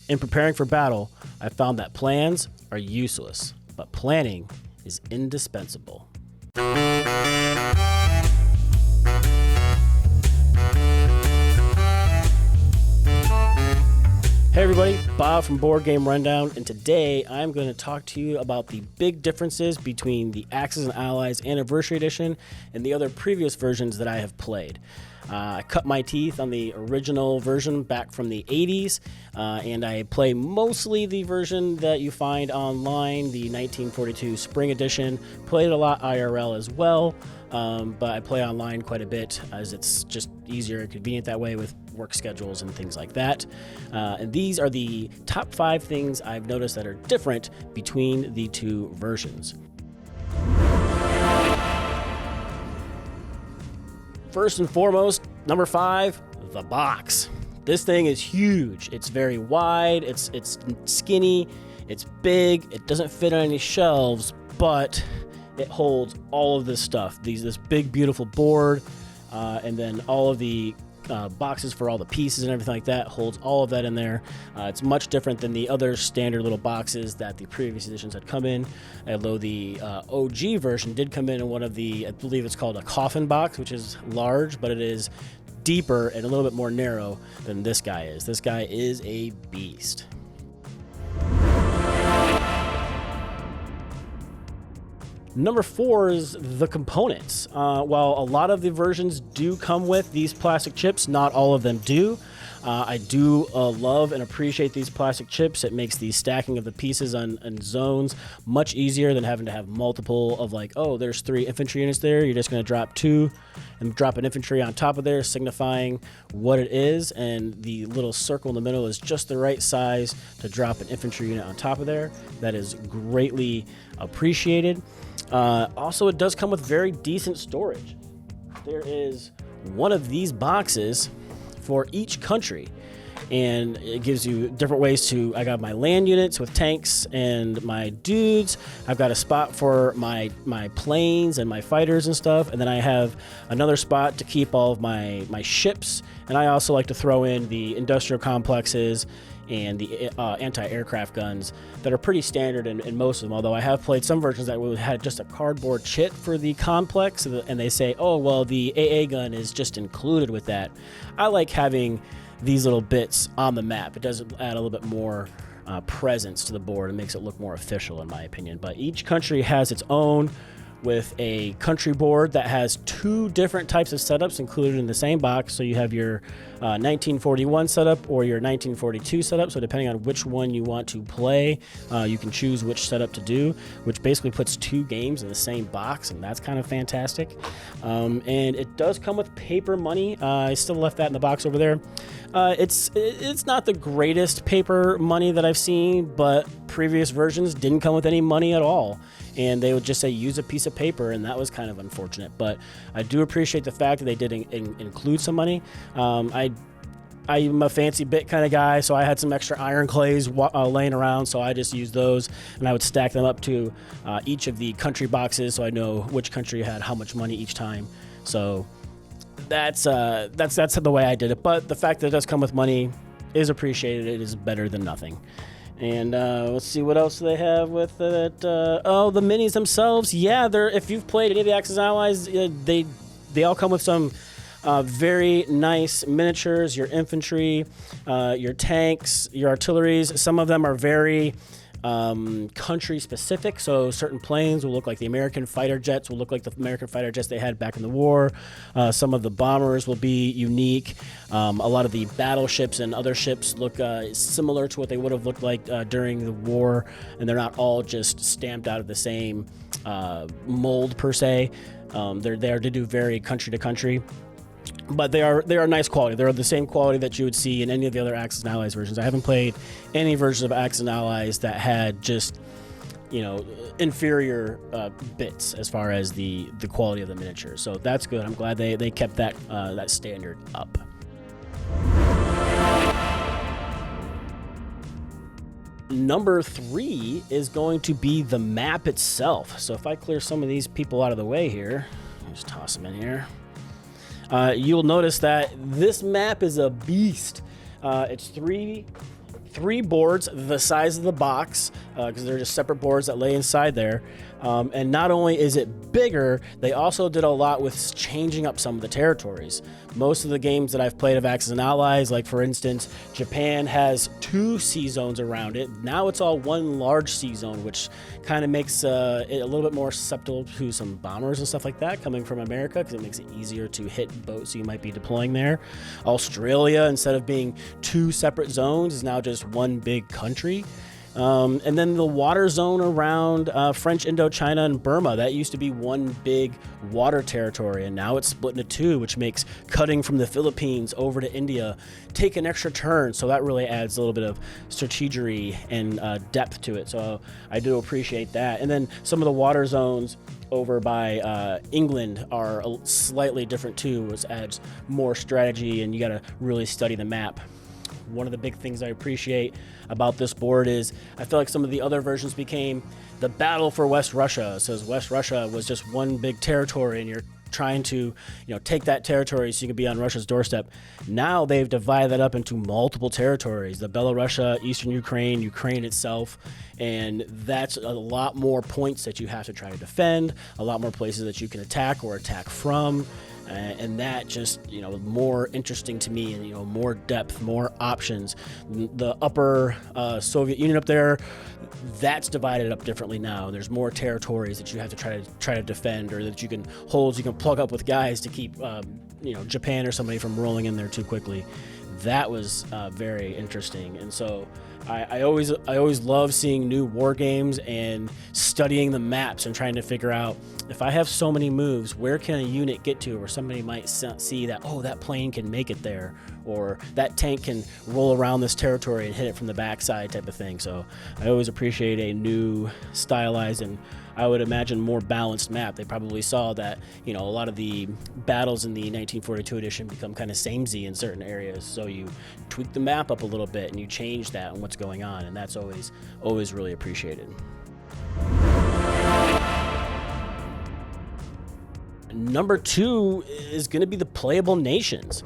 In preparing for battle, I found that plans are useless, but planning is indispensable. Hey everybody, Bob from Board Game Rundown, and today I'm going to talk to you about the big differences between the Axis and Allies Anniversary Edition and the other previous versions that I have played. I cut my teeth on the original version back from the 80s, and I play mostly the version that you find online, the 1942 Spring Edition. Played a lot IRL as well, but I play online quite a bit as it's just easier and convenient that way with work schedules and things like that. And these are the top 5 things I've noticed that are different between the two versions. First and foremost, number 5, the box. This thing is huge. It's very wide, it's skinny, it's big, it doesn't fit on any shelves, but it holds all of this stuff. This big, beautiful board, and then all of the boxes for all the pieces and everything like that, holds all of that in there. It's much different than the other standard little boxes that the previous editions had come in, although the OG version did come in one of the, I believe it's called a coffin box, which is large, but it is deeper and a little bit more narrow than this guy is. This guy is a beast. Number 4 is the components. While a lot of the versions do come with these plastic chips, not all of them do. I do love and appreciate these plastic chips. It makes the stacking of the pieces on zones much easier than having to have multiple of like, oh, there's 3 infantry units there. You're just going to drop 2 and drop an infantry on top of there, signifying what it is. And the little circle in the middle is just the right size to drop an infantry unit on top of there. That is greatly appreciated. Also, it does come with very decent storage. There is one of these boxes for each country, and it gives you different ways to, I got my land units with tanks and my dudes. I've got a spot for my planes and my fighters and stuff, and then I have another spot to keep all of my ships, and I also like to throw in the industrial complexes and the anti-aircraft guns that are pretty standard in most of them, although I have played some versions that had just a cardboard chit for the complex, and they say, oh, well, the AA gun is just included with that. I like having these little bits on the map. It does add a little bit more presence to the board and makes it look more official, in my opinion. But each country has its own, with a country board that has 2 different types of setups included in the same box. So you have your 1941 setup or your 1942 setup. So depending on which one you want to play, you can choose which setup to do, which basically puts 2 games in the same box, and that's kind of fantastic. And it does come with paper money. I still left that in the box over there. It's not the greatest paper money that I've seen, but previous versions didn't come with any money at all. And they would just say use a piece of paper, and that was kind of unfortunate. But I do appreciate the fact that they did include some money. I'm a fancy bit kind of guy, so I had some extra iron clays laying around, so I just used those, and I would stack them up to each of the country boxes, so I know which country had how much money each time. So that's the way I did it. But the fact that it does come with money is appreciated. It is better than nothing. And let's see what else they have with it. Oh, the minis themselves. Yeah, if you've played any of the Axis Allies, they all come with some very nice miniatures. Your infantry, your tanks, your artilleries. Some of them are very country specific, so certain planes will look like the American fighter jets, will look like the American fighter jets they had back in the war. Some of the bombers will be unique. A lot of the battleships and other ships look similar to what they would have looked like during the war, and they're not all just stamped out of the same mold per se. They're there to do vary country to country. But they are nice quality. They're the same quality that you would see in any of the other Axis and Allies versions. I haven't played any versions of Axis and Allies that had just, inferior bits as far as the quality of the miniatures. So that's good. I'm glad they kept that standard up. Number 3 is going to be the map itself. So if I clear some of these people out of the way here, just toss them in here. You'll notice that this map is a beast. It's 3 3 boards the size of the box, because they're just separate boards that lay inside there. And not only is it bigger, they also did a lot with changing up some of the territories. Most of the games that I've played of Axis and Allies, like for instance, Japan has 2 sea zones around it. Now it's all one large sea zone, which kind of makes it a little bit more susceptible to some bombers and stuff like that coming from America, because it makes it easier to hit boats you might be deploying there. Australia, instead of being 2 separate zones, is now just one big country. And then the water zone around French Indochina and Burma, that used to be one big water territory, and now it's split into 2, which makes cutting from the Philippines over to India take an extra turn. So that really adds a little bit of strategery and depth to it. So I do appreciate that. And then some of the water zones over by England are slightly different too, which adds more strategy, and you got to really study the map. One of the big things I appreciate about this board is I feel like some of the other versions became the battle for West Russia. So West Russia was just one big territory, and you're trying to, take that territory so you can be on Russia's doorstep. Now they've divided that up into multiple territories: the Belarusia, Eastern Ukraine, Ukraine itself, and that's a lot more points that you have to try to defend, a lot more places that you can attack or attack from. And that just, more interesting to me, and, more depth, more options. The upper Soviet Union up there, that's divided up differently now. There's more territories that you have to try to defend, or that you can hold, you can plug up with guys to keep, Japan or somebody from rolling in there too quickly. That was very interesting. And so I always love seeing new war games and studying the maps and trying to figure out, if I have so many moves, where can a unit get to, or somebody might see that, that plane can make it there, or that tank can roll around this territory and hit it from the backside, type of thing. So I always appreciate a new stylized, and I would imagine more balanced map. They probably saw that, a lot of the battles in the 1942 edition become kind of samey in certain areas. So you tweak the map up a little bit and you change that and what's going on. And that's always really appreciated. Number 2 is going to be the playable nations.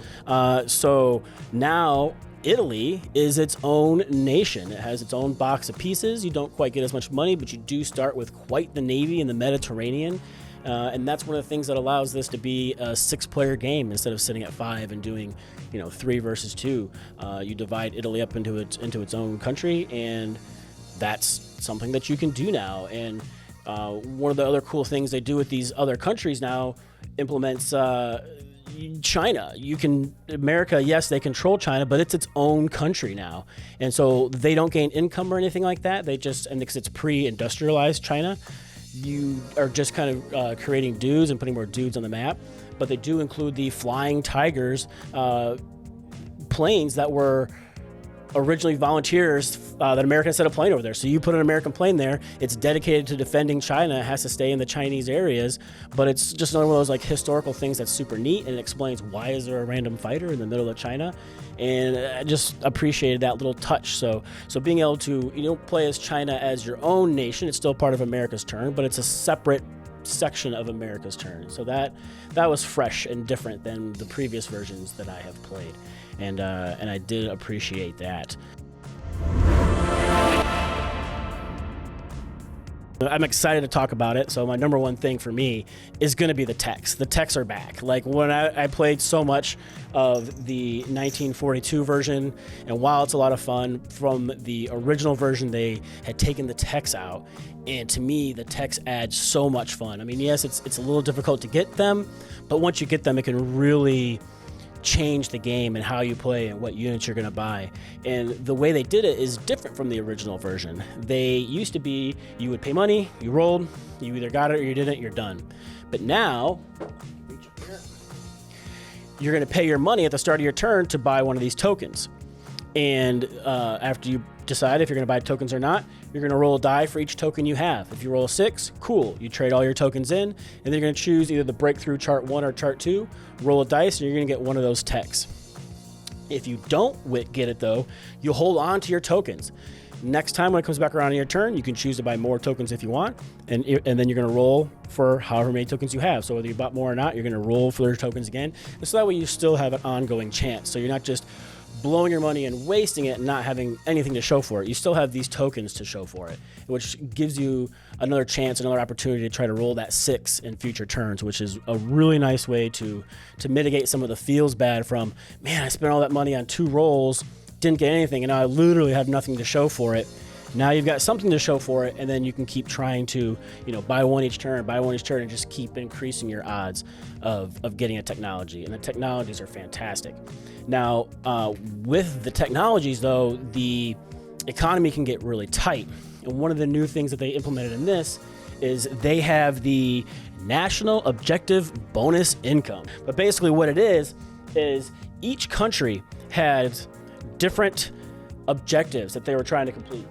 So now Italy is its own nation. It has its own box of pieces. You don't quite get as much money, but you do start with quite the navy in the Mediterranean. And that's one of the things that allows this to be a 6-player game instead of sitting at 5 and doing, 3 versus 2. You divide Italy up into its own country, and that's something that you can do now. And one of the other cool things they do with these other countries now implements China. America, yes, they control China, but it's its own country now. And so they don't gain income or anything like that. And because it's pre-industrialized China, you are just kind of creating dudes and putting more dudes on the map. But they do include the Flying Tigers planes that were originally volunteers that America set a plane over there. So you put an American plane there, it's dedicated to defending China, it has to stay in the Chinese areas, but it's just another one of those like historical things that's super neat, and it explains why is there a random fighter in the middle of China. And I just appreciated that little touch. So being able to, you don't play as China as your own nation, it's still part of America's turn, but it's a separate section of America's turn. So that was fresh and different than the previous versions that I have played. And I did appreciate that. I'm excited to talk about it. So my number one thing for me is going to be the techs. The techs are back. Like when I played so much of the 1942 version, and while it's a lot of fun, from the original version, they had taken the techs out. And to me, the techs add so much fun. I mean, yes, it's a little difficult to get them, but once you get them, it can really change the game and how you play and what units you're going to buy. And the way they did it is different from the original version. They used to be, you would pay money, you rolled, you either got it or you didn't, you're done. But now, you're going to pay your money at the start of your turn to buy one of these tokens. And after you decide if you're going to buy tokens or not, you're going to roll a die for each token you have. If you roll a 6, cool. You trade all your tokens in, and then you're going to choose either the breakthrough chart 1 or chart 2, roll a dice, and you're going to get one of those techs. If you don't get it, though, you hold on to your tokens. Next time when it comes back around in your turn, you can choose to buy more tokens if you want, and then you're going to roll for however many tokens you have. So whether you bought more or not, you're going to roll for your tokens again. And so that way you still have an ongoing chance. So you're not just blowing your money and wasting it and not having anything to show for it. You still have these tokens to show for it, which gives you another chance, another opportunity to try to roll that 6 in future turns, which is a really nice way to mitigate some of the feels bad from, man, I spent all that money on 2 rolls, didn't get anything, and now I literally have nothing to show for it. Now you've got something to show for it, and then you can keep trying to, buy one each turn, and just keep increasing your odds of getting a technology. And the technologies are fantastic. Now, with the technologies, though, the economy can get really tight. And one of the new things that they implemented in this is they have the National Objective Bonus Income. But basically what it is each country had different objectives that they were trying to complete.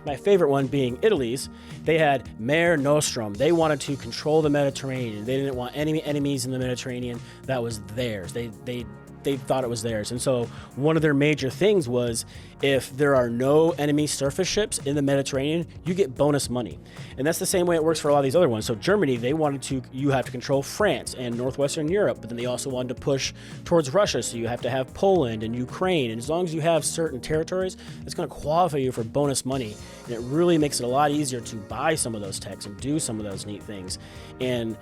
My favorite one being Italy's. They had Mare Nostrum. They wanted to control the Mediterranean. They didn't want any enemies in the Mediterranean. That was theirs. They thought it was theirs. And so one of their major things was if there are no enemy surface ships in the Mediterranean, you get bonus money. And that's the same way it works for a lot of these other ones. So Germany, you have to control France and Northwestern Europe, but then they also wanted to push towards Russia. So you have to have Poland and Ukraine. And as long as you have certain territories, it's going to qualify you for bonus money. And it really makes it a lot easier to buy some of those techs and do some of those neat things. And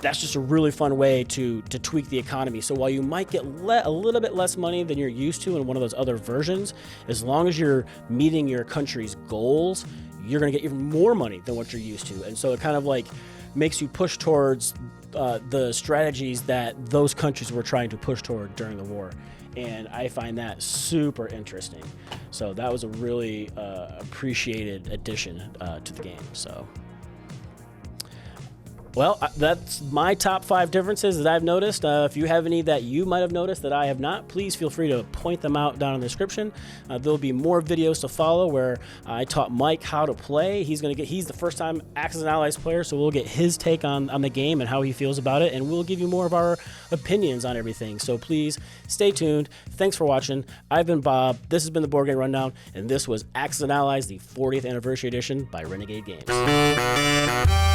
that's just a really fun way to tweak the economy. So while you might get a little bit less money than you're used to in one of those other versions, as long as you're meeting your country's goals, you're going to get even more money than what you're used to. And so it kind of like makes you push towards the strategies that those countries were trying to push toward during the war. And I find that super interesting. So that was a really appreciated addition to the game. So. Well, that's my top 5 differences that I've noticed. If you have any that you might have noticed that I have not, please feel free to point them out down in the description. There'll be more videos to follow where I taught Mike how to play. He's the first time Axis and Allies player, so we'll get his take on the game and how he feels about it, and we'll give you more of our opinions on everything. So please stay tuned. Thanks for watching. I've been Bob. This has been the Board Game Rundown, and this was Axis and Allies, the 40th Anniversary Edition by Renegade Games.